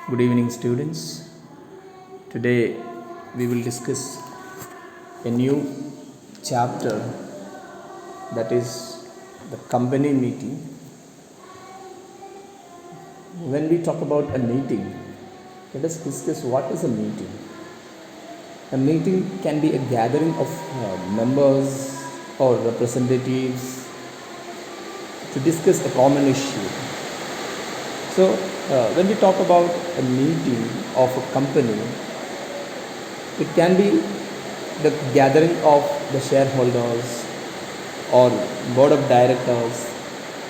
Good evening, students. Today we will discuss a new chapter, that is the company meeting. When we talk about a meeting, let us discuss what is a meeting. A meeting can be a gathering of members or representatives to discuss a common issue. So, when we talk about a meeting of a company, it can be the gathering of the shareholders or board of directors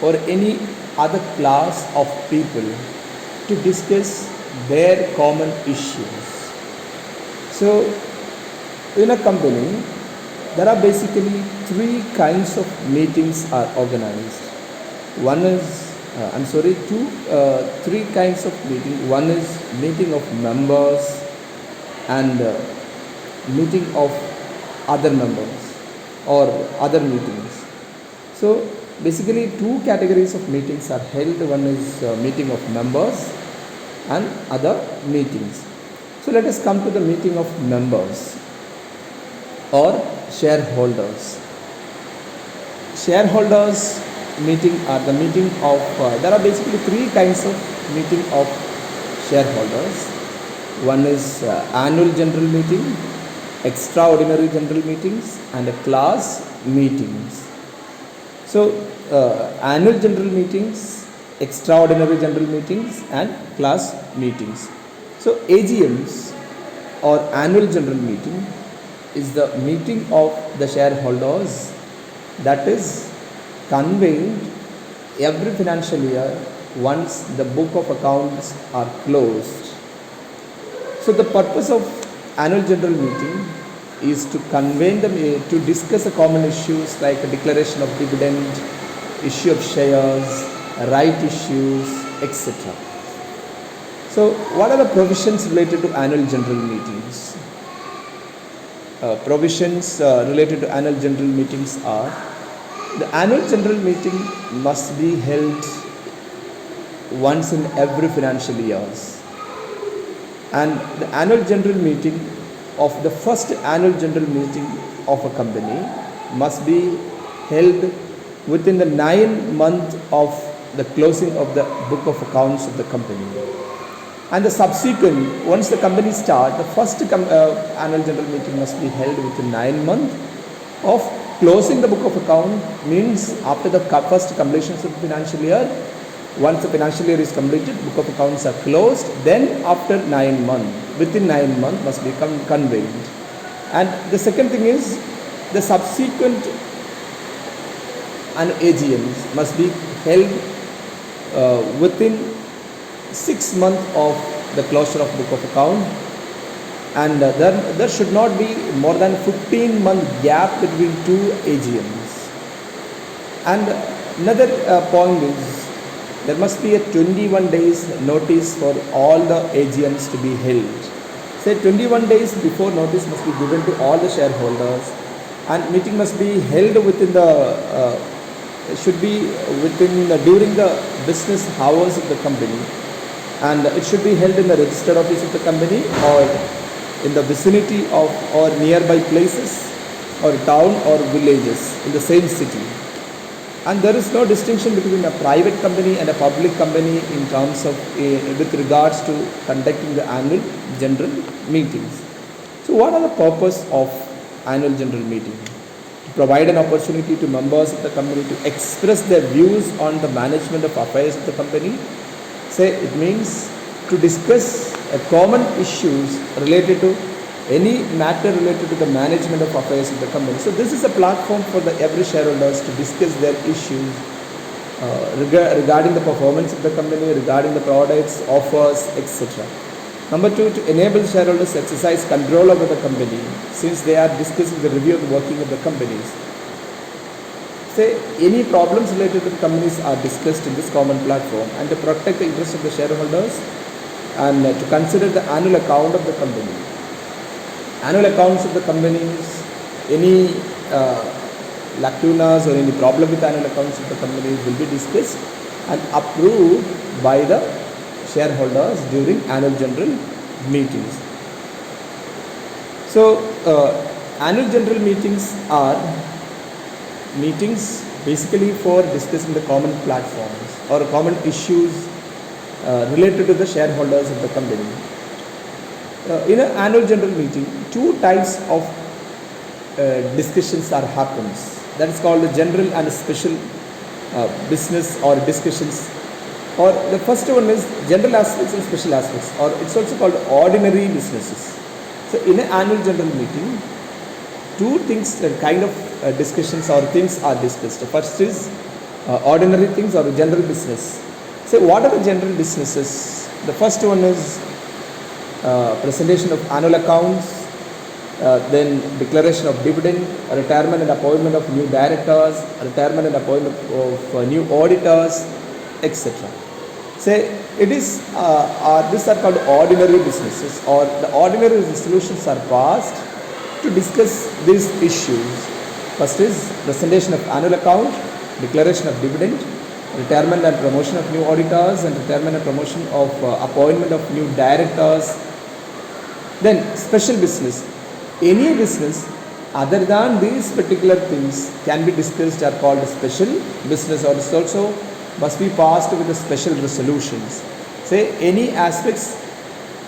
or any other class of people to discuss their common issues. So, in a company, there are basically three kinds of meetings are organized. One is three kinds of meeting. One is meeting of members and meeting of other members or other meetings. So basically two categories of meetings are held. One is meeting of members and other meetings. So let us come to the meeting of members or shareholders. Shareholders meeting are the meeting of there are basically three kinds of meeting of shareholders. One is annual general meeting, extraordinary general meetings and class meetings. So annual general meetings, extraordinary general meetings and class meetings. So AGMs or annual general meeting is the meeting of the shareholders that is convened every financial year once the book of accounts are closed. So the purpose of annual general meeting is to convene them to discuss the common issues like a declaration of dividend, issue of shares, right issues, etc. So what are the provisions related to annual general meetings? Provisions related to annual general meetings are: the annual general meeting must be held once in every financial years, and the annual general meeting of the first annual general meeting of a company must be held within the 9 months of the closing of the book of accounts of the company. And the subsequent, once the company starts, the first annual general meeting must be held within 9 months of closing the book of account, means after the first completion of the financial year. Once the financial year is completed, book of accounts are closed, then after 9 months, within 9 months must be convened. And the second thing is the subsequent AGMs must be held within 6 months of the closure of book of account, and there should not be more than 15-month gap between two AGMs. And another point is there must be a 21 days notice for all the AGMs to be held. Say 21 days before notice must be given to all the shareholders, and meeting must be held within the during the business hours of the company, and it should be held in the registered office of the company or in the vicinity of or nearby places or town or villages in the same city. And there is no distinction between a private company and a public company in terms of with regards to conducting the annual general meetings. So what are the purpose of annual general meeting? To provide an opportunity to members of the company to express their views on the management of affairs of the company. Say it means to discuss common issues related to any matter related to the management of affairs of the company. So this is a platform for every shareholders to discuss their issues regarding the performance of the company, regarding the products, offers, etc. Number two, to enable shareholders to exercise control over the company, since they are discussing the review of the working of the companies. Say any problems related to the companies are discussed in this common platform, and to protect the interests of the shareholders and to consider the annual account of the company. Annual accounts of the companies, any lacunas or any problem with annual accounts of the companies will be discussed and approved by the shareholders during annual general meetings. So, annual general meetings are meetings basically for discussing the common platforms or common issues related to the shareholders of the company. In an annual general meeting, two types of discussions are happens. That is called the general and special business or discussions. Or the first one is general aspects and special aspects, or it's also called ordinary businesses. So in an annual general meeting, two things, kind of discussions or things are discussed. The first is ordinary things or general business. So what are the general businesses? The first one is presentation of annual accounts, then declaration of dividend, retirement and appointment of new directors, retirement and appointment of new auditors, etc. Say it is these are called ordinary businesses, or the ordinary resolutions are passed to discuss these issues. First is presentation of annual account, declaration of dividend, retirement and promotion of new auditors, and retirement and promotion of appointment of new directors. Then special business. Any business other than these particular things can be discussed are called special business, or is also must be passed with the special resolutions. Say any aspects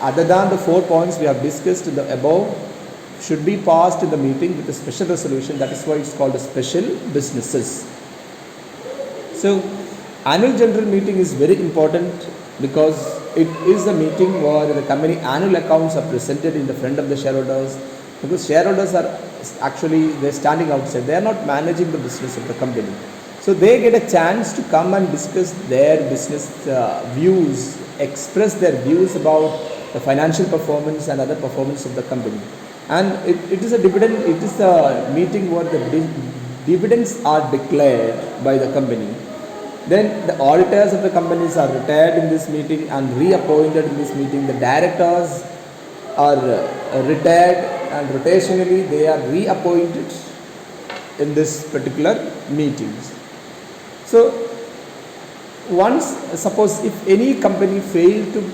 other than the 4 points we have discussed in the above should be passed in the meeting with a special resolution. That is why it's called a special businesses. So annual general meeting is very important because it is a meeting where the company annual accounts are presented in the front of the shareholders, because shareholders are actually they're standing outside, they are not managing the business of the company. So they get a chance to come and discuss their business views, express their views about the financial performance and other performance of the company. And it is a dividend, it is a meeting where the dividends are declared by the company. Then the auditors of the companies are retired in this meeting and reappointed in this meeting. The directors are retired and rotationally they are reappointed in this particular meetings. So once, suppose if any company failed to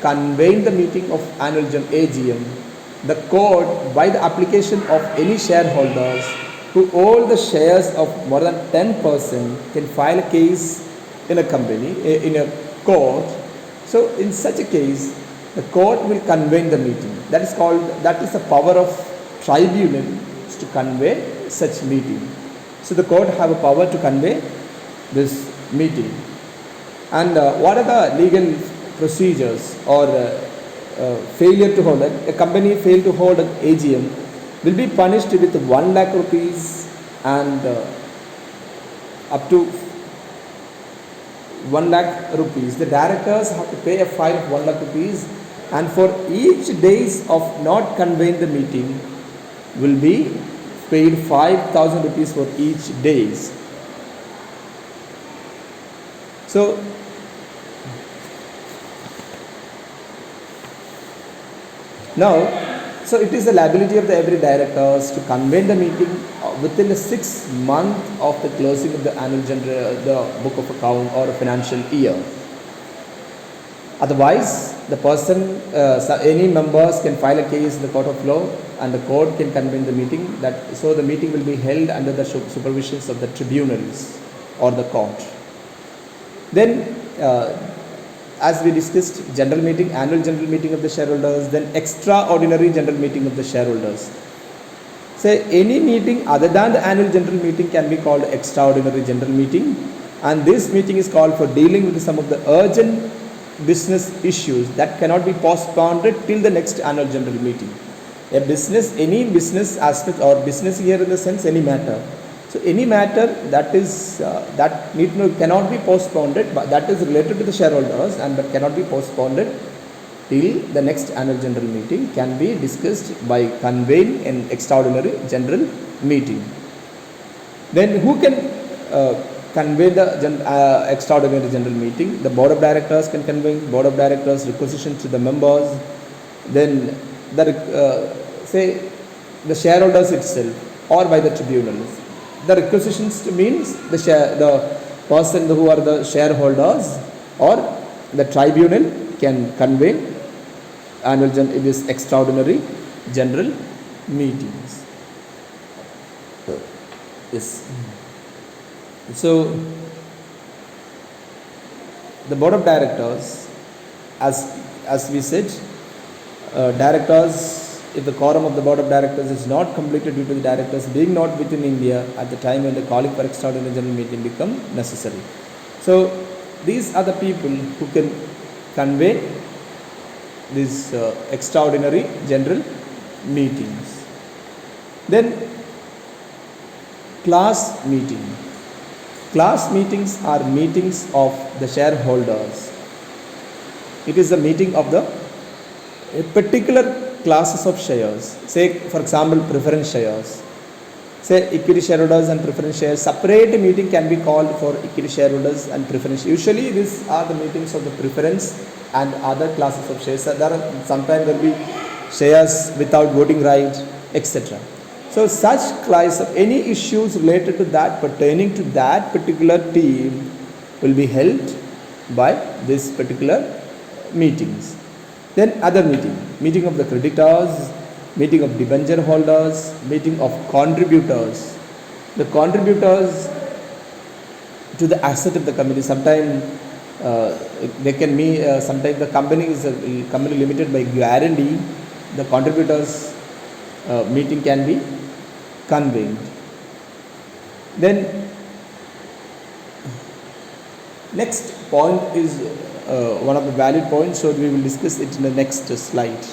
convene the meeting of annual AGM, the court, by the application of any shareholders who hold the shares of more than 10%, can file a case in a company, in a court. So in such a case, the court will convene the meeting. That is the power of tribunal, is to convey such meeting. So the court have a power to convey this meeting. And what are the legal procedures or failure to hold a company failed to hold an AGM will be punished with 1 lakh rupees and up to 1 lakh rupees. The directors have to pay a fine of 1 lakh rupees, and for each days of not conveying the meeting will be paid 5,000 rupees for each days. So now, so it is the liability of the every directors to convene the meeting within the 6 months of the closing of the annual general, the book of account or a financial year. Otherwise, the person, any members can file a case in the court of law, and the court can convene the meeting. So the meeting will be held under the supervisions of the tribunals or the court. Then, as we discussed, general meeting, annual general meeting of the shareholders, then extraordinary general meeting of the shareholders. Say any meeting other than the annual general meeting can be called extraordinary general meeting, and this meeting is called for dealing with some of the urgent business issues that cannot be postponed till the next annual general meeting. A business, any business aspect or business here in the sense any matter. So any matter that is cannot be postponed, but that is related to the shareholders and that cannot be postponed till the next annual general meeting can be discussed by convene an extraordinary general meeting. Then who can convene the extraordinary general meeting? The board of directors can convene. Board of directors requisition to the members. Then say the shareholders itself or by the tribunals. The requisitions means the person who are the shareholders or the tribunal can convey this extraordinary general meetings. Yes. So the board of directors, as we said, directors, if the quorum of the board of directors is not completed due to the directors being not within India at the time when the calling for extraordinary general meeting become necessary. So these are the people who can convey these extraordinary general meetings. Then class meeting. Class meetings are meetings of the shareholders. It is the meeting of the a particular classes of shares. Say for example preference shares. Say equity shareholders and preference shares. Separate meeting can be called for equity shareholders and preference. Usually these are the meetings of the preference and other classes of shares. Sometimes there will be shares without voting right, etc. So such class of any issues related to that pertaining to that particular team will be held by this particular meetings. Then other meeting of the creditors, meeting of debenture holders, meeting of contributors. The contributors to the asset of the company. Sometimes they can mean sometimes the company is a company limited by guarantee. The contributors meeting can be convened. Then next point is one of the valid points, so we will discuss it in the next slide.